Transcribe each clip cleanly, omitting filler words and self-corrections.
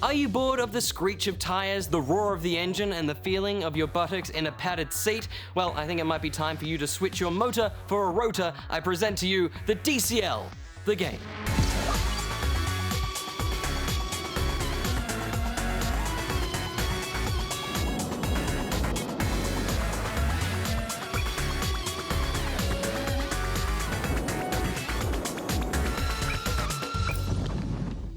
Are you bored of the screech of tires, the roar of the engine, and the feeling of your buttocks in a padded seat? Well, I think it might be time for you to switch your motor for a rotor. I present to you the DCL, the game.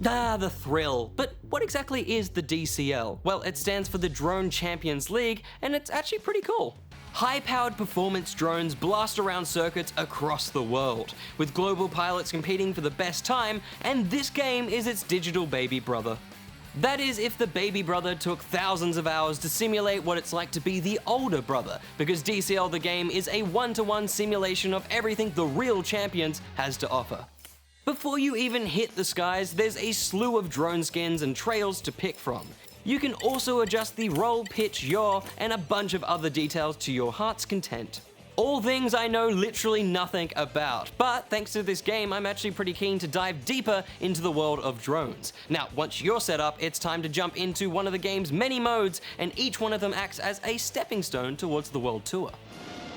Ah, the thrill. But what exactly is the DCL? Well, it stands for the Drone Champions League, and it's actually pretty cool. High-powered performance drones blast around circuits across the world, with global pilots competing for the best time, and this game is its digital baby brother. That is, if the baby brother took thousands of hours to simulate what it's like to be the older brother, because DCL the game is a one-to-one simulation of everything the real champions has to offer. Before you even hit the skies, there's a slew of drone skins and trails to pick from. You can also adjust the roll, pitch, yaw, and a bunch of other details to your heart's content. All things I know literally nothing about, but thanks to this game, I'm actually pretty keen to dive deeper into the world of drones. Now, once you're set up, it's time to jump into one of the game's many modes, and each one of them acts as a stepping stone towards the world tour.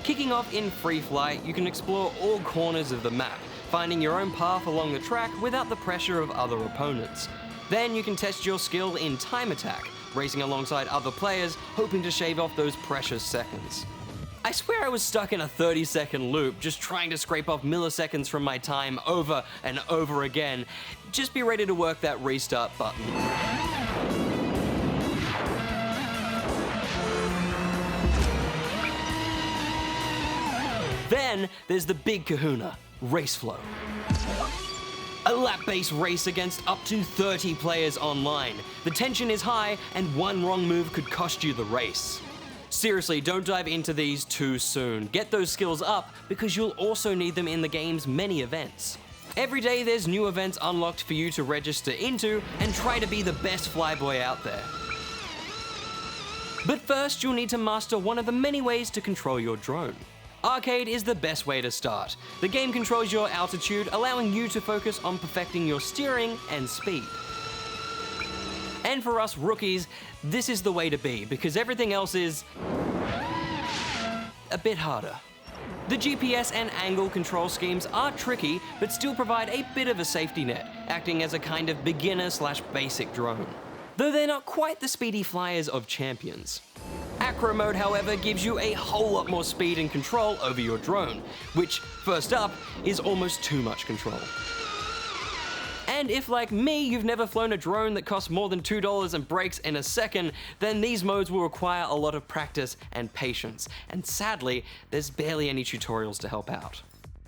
Kicking off in free flight, you can explore all corners of the map, finding your own path along the track without the pressure of other opponents. Then you can test your skill in time attack, racing alongside other players, hoping to shave off those precious seconds. I swear I was stuck in a 30-second loop, just trying to scrape off milliseconds from my time over and over again. Just be ready to work that restart button. Then there's the big kahuna, race flow. A lap-based race against up to 30 players online. The tension is high, and one wrong move could cost you the race. Seriously, don't dive into these too soon. Get those skills up, because you'll also need them in the game's many events. Every day there's new events unlocked for you to register into, and try to be the best flyboy out there. But first, you'll need to master one of the many ways to control your drone. Arcade is the best way to start. The game controls your altitude, allowing you to focus on perfecting your steering and speed. And for us rookies, this is the way to be, because everything else is a bit harder. The GPS and angle control schemes are tricky, but still provide a bit of a safety net, acting as a kind of beginner/basic drone. Though they're not quite the speedy flyers of champions. Acro Mode, however, gives you a whole lot more speed and control over your drone, which, first up, is almost too much control. And if, like me, you've never flown a drone that costs more than $2 and breaks in a second, then these modes will require a lot of practice and patience, and sadly, there's barely any tutorials to help out.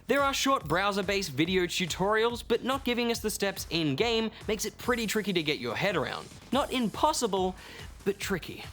There are short browser-based video tutorials, but not giving us the steps in-game makes it pretty tricky to get your head around. Not impossible, but tricky.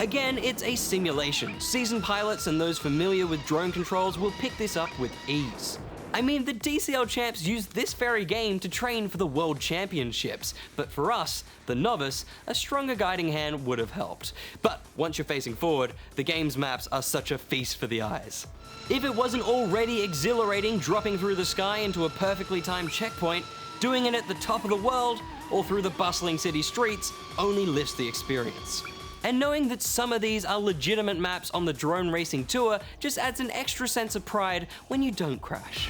Again, it's a simulation. Seasoned pilots and those familiar with drone controls will pick this up with ease. I mean, the DCL champs used this very game to train for the World Championships, but for us, the novice, a stronger guiding hand would have helped. But once you're facing forward, the game's maps are such a feast for the eyes. If it wasn't already exhilarating dropping through the sky into a perfectly timed checkpoint, doing it at the top of the world or through the bustling city streets only lifts the experience. And knowing that some of these are legitimate maps on the drone racing tour just adds an extra sense of pride when you don't crash.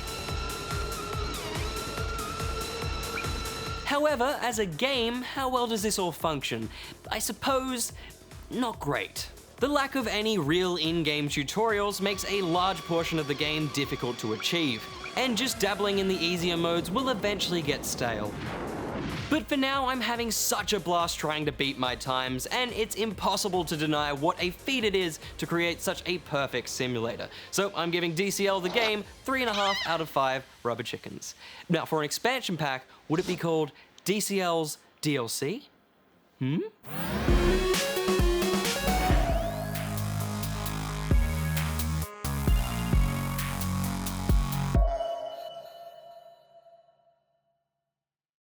However, as a game, how well does this all function? I suppose, not great. The lack of any real in-game tutorials makes a large portion of the game difficult to achieve, and just dabbling in the easier modes will eventually get stale. But for now, I'm having such a blast trying to beat my times, and it's impossible to deny what a feat it is to create such a perfect simulator. So I'm giving DCL the game 3.5 out of 5 rubber chickens. Now for an expansion pack, would it be called DCL's DLC?